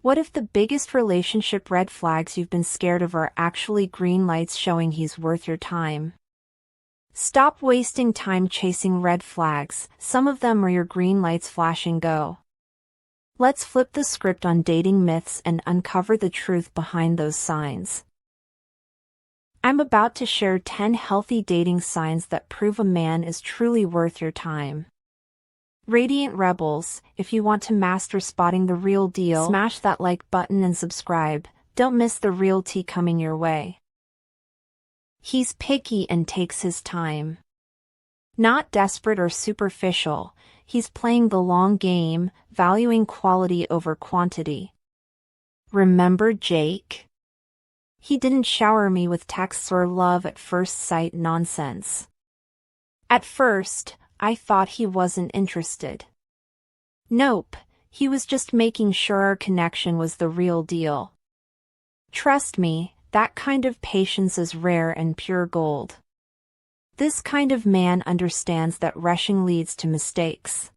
What if the biggest relationship red flags you've been scared of are actually green lights showing he's worth your time? Stop wasting time chasing red flags, some of them are your green lights flashing go. Let's flip the script on dating myths and uncover the truth behind those signs. I'm about to share 10 healthy dating signs that prove a man is truly worth your time. Radiant Rebels, if you want to master spotting the real deal, smash that like button and subscribe. Don't miss the real tea coming your way. He's picky and takes his time. Not desperate or superficial, he's playing the long game, valuing quality over quantity. Remember Jake? He didn't shower me with texts or love at first sight nonsense. At first, I thought he wasn't interested. Nope, he was just making sure our connection was the real deal. Trust me, that kind of patience is rare and pure gold. This kind of man understands that rushing leads to mistakes.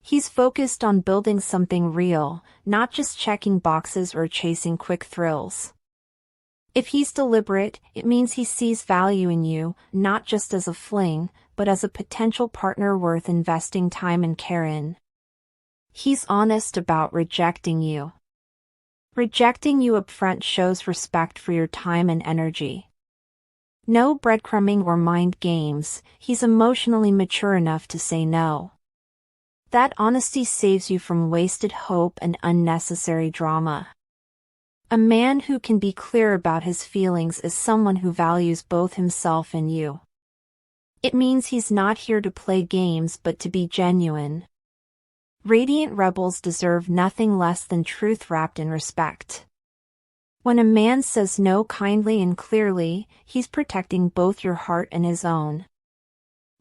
He's focused on building something real, not just checking boxes or chasing quick thrills. If he's deliberate, it means he sees value in you, not just as a fling, but as a potential partner worth investing time and care in. He's honest about rejecting you. Rejecting you upfront shows respect for your time and energy. No breadcrumbing or mind games, he's emotionally mature enough to say no. That honesty saves you from wasted hope and unnecessary drama. A man who can be clear about his feelings is someone who values both himself and you. It means he's not here to play games but to be genuine. Radiant Rebels deserve nothing less than truth wrapped in respect. When a man says no kindly and clearly, he's protecting both your heart and his own.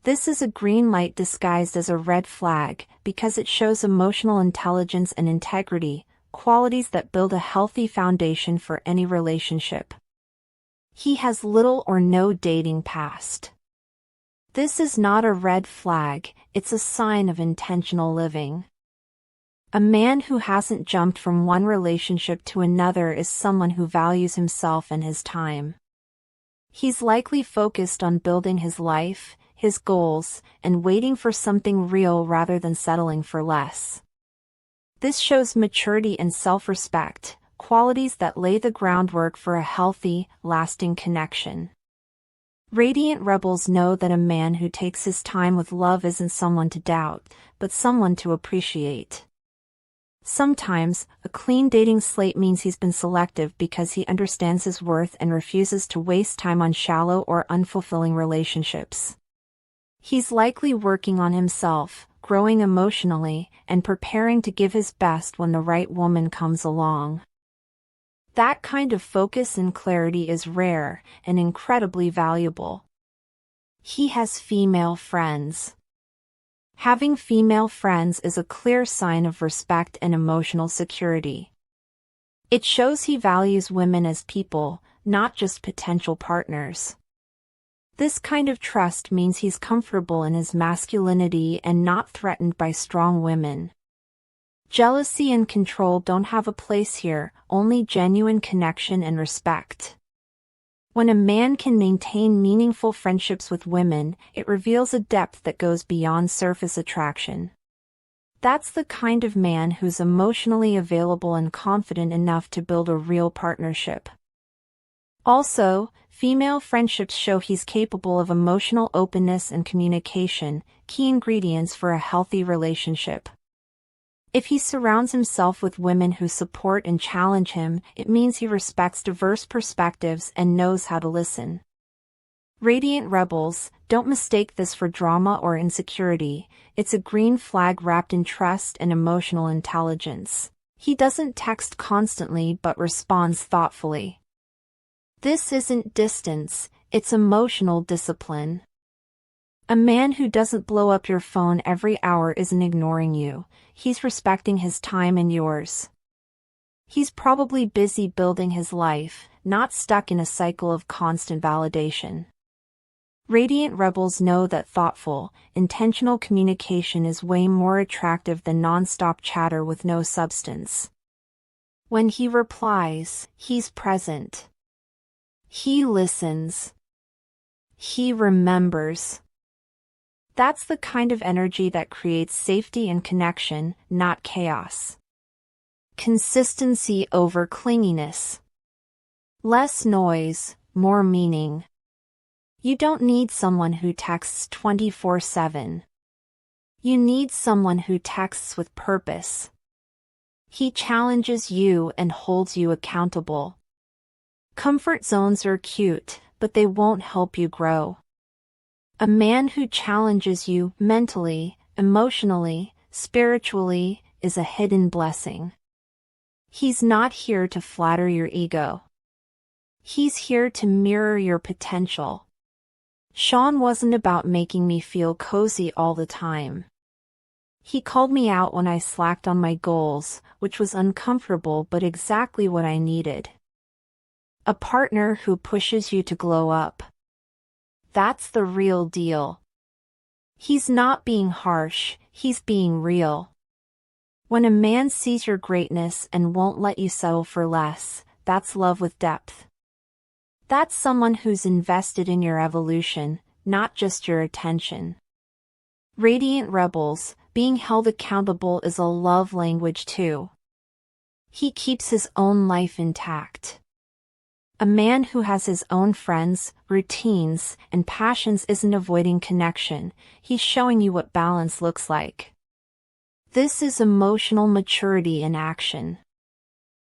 This is a green light disguised as a red flag because it shows emotional intelligence and integrity, qualities that build a healthy foundation for any relationship. He has little or no dating past. This is not a red flag, it's a sign of intentional living. A man who hasn't jumped from one relationship to another is someone who values himself and his time. He's likely focused on building his life, his goals, and waiting for something real rather than settling for less. This shows maturity and self-respect, qualities that lay the groundwork for a healthy, lasting connection. Radiant Rebels know that a man who takes his time with love isn't someone to doubt, but someone to appreciate. Sometimes, a clean dating slate means he's been selective because he understands his worth and refuses to waste time on shallow or unfulfilling relationships. He's likely working on himself, growing emotionally, and preparing to give his best when the right woman comes along. That kind of focus and clarity is rare and incredibly valuable. He has female friends. Having female friends is a clear sign of respect and emotional security. It shows he values women as people, not just potential partners. This kind of trust means he's comfortable in his masculinity and not threatened by strong women. Jealousy and control don't have a place here, only genuine connection and respect. When a man can maintain meaningful friendships with women, it reveals a depth that goes beyond surface attraction. That's the kind of man who's emotionally available and confident enough to build a real partnership. Also, female friendships show he's capable of emotional openness and communication, key ingredients for a healthy relationship. If he surrounds himself with women who support and challenge him, it means he respects diverse perspectives and knows how to listen. Radiant Rebels, don't mistake this for drama or insecurity, it's a green flag wrapped in trust and emotional intelligence. He doesn't text constantly but responds thoughtfully. This isn't distance, it's emotional discipline. A man who doesn't blow up your phone every hour isn't ignoring you, he's respecting his time and yours. He's probably busy building his life, not stuck in a cycle of constant validation. Radiant Rebels know that thoughtful, intentional communication is way more attractive than non-stop chatter with no substance. When he replies, he's present. He listens. He remembers. That's the kind of energy that creates safety and connection, not chaos. Consistency over clinginess. Less noise, more meaning. You don't need someone who texts 24/7. You need someone who texts with purpose. He challenges you and holds you accountable. Comfort zones are cute, but they won't help you grow. A man who challenges you mentally, emotionally, spiritually is a hidden blessing. He's not here to flatter your ego. He's here to mirror your potential. Sean wasn't about making me feel cozy all the time. He called me out when I slacked on my goals, which was uncomfortable but exactly what I needed. A partner who pushes you to glow up. That's the real deal. He's not being harsh, he's being real. When a man sees your greatness and won't let you settle for less, that's love with depth. That's someone who's invested in your evolution, not just your attention. Radiant rebels, being held accountable is a love language too. He keeps his own life intact. A man who has his own friends, routines, and passions isn't avoiding connection, he's showing you what balance looks like. This is emotional maturity in action.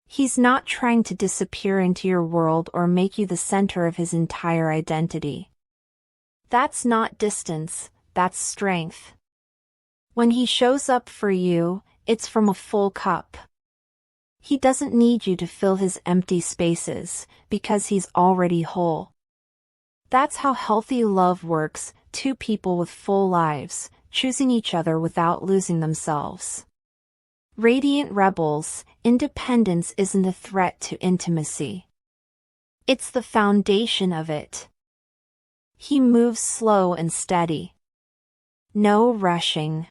He's not trying to disappear into your world or make you the center of his entire identity. That's not distance, that's strength. When he shows up for you, it's from a full cup. He doesn't need you to fill his empty spaces, because he's already whole. That's how healthy love works, two people with full lives, choosing each other without losing themselves. Radiant rebels, independence isn't a threat to intimacy. It's the foundation of it. He moves slow and steady. No rushing.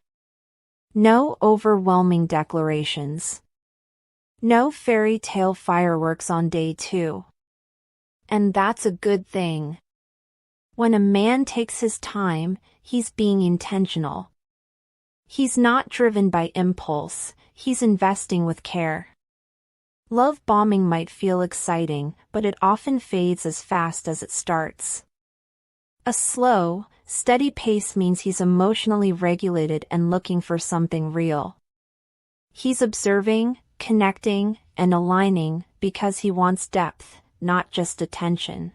No overwhelming declarations. No fairy tale fireworks on day 2. And that's a good thing. When a man takes his time, he's being intentional. He's not driven by impulse, he's investing with care. Love bombing might feel exciting, but it often fades as fast as it starts. A slow, steady pace means he's emotionally regulated and looking for something real. He's observing, connecting, and aligning because he wants depth, not just attention.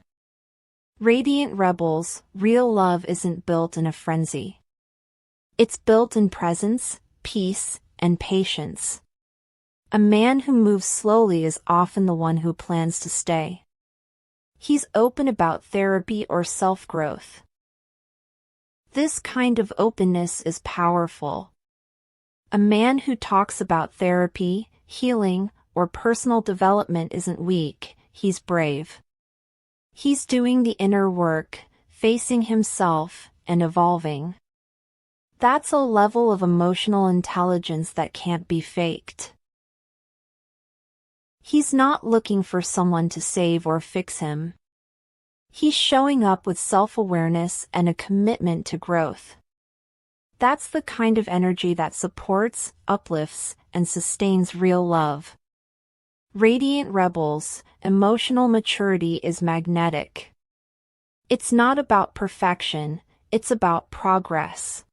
Radiant rebels, real love isn't built in a frenzy. It's built in presence, peace, and patience. A man who moves slowly is often the one who plans to stay. He's open about therapy or self-growth. This kind of openness is powerful. A man who talks about therapy, healing, or personal development isn't weak, he's brave. He's doing the inner work, facing himself, and evolving. That's a level of emotional intelligence that can't be faked. He's not looking for someone to save or fix him. He's showing up with self-awareness and a commitment to growth. That's the kind of energy that supports, uplifts, and sustains real love. Radiant rebels, emotional maturity is magnetic. It's not about perfection, it's about progress.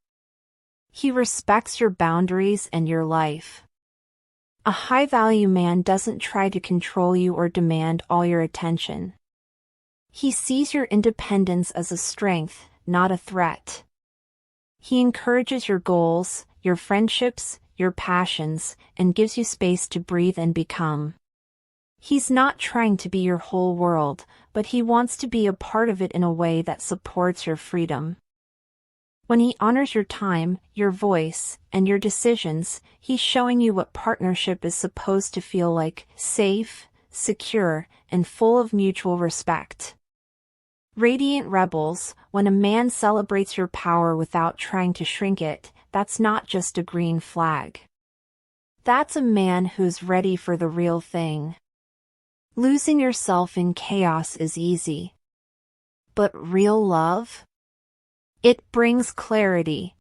He respects your boundaries and your life. A high-value man doesn't try to control you or demand all your attention. He sees your independence as a strength, not a threat. He encourages your goals, your friendships, your passions, and gives you space to breathe and become. He's not trying to be your whole world, but he wants to be a part of it in a way that supports your freedom. When he honors your time, your voice, and your decisions, he's showing you what partnership is supposed to feel like: safe, secure, and full of mutual respect. Radiant rebels, when a man celebrates your power without trying to shrink it, that's not just a green flag. That's a man who's ready for the real thing. Losing yourself in chaos is easy. But real love? It brings clarity.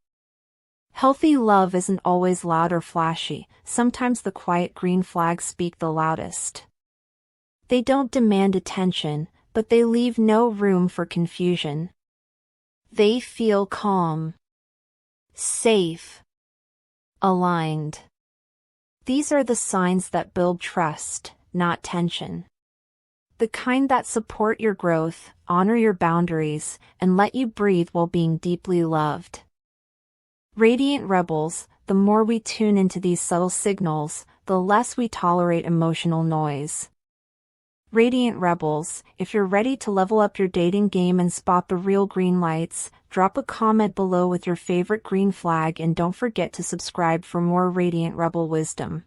Healthy love isn't always loud or flashy. Sometimes the quiet green flags speak the loudest. They don't demand attention, but they leave no room for confusion. They feel calm, safe, aligned. These are the signs that build trust, not tension. The kind that support your growth, honor your boundaries, and let you breathe while being deeply loved. Radiant rebels, the more we tune into these subtle signals, the less we tolerate emotional noise. Radiant rebels, if you're ready to level up your dating game and spot the real green lights, drop a comment below with your favorite green flag and don't forget to subscribe for more Radiant Rebel wisdom.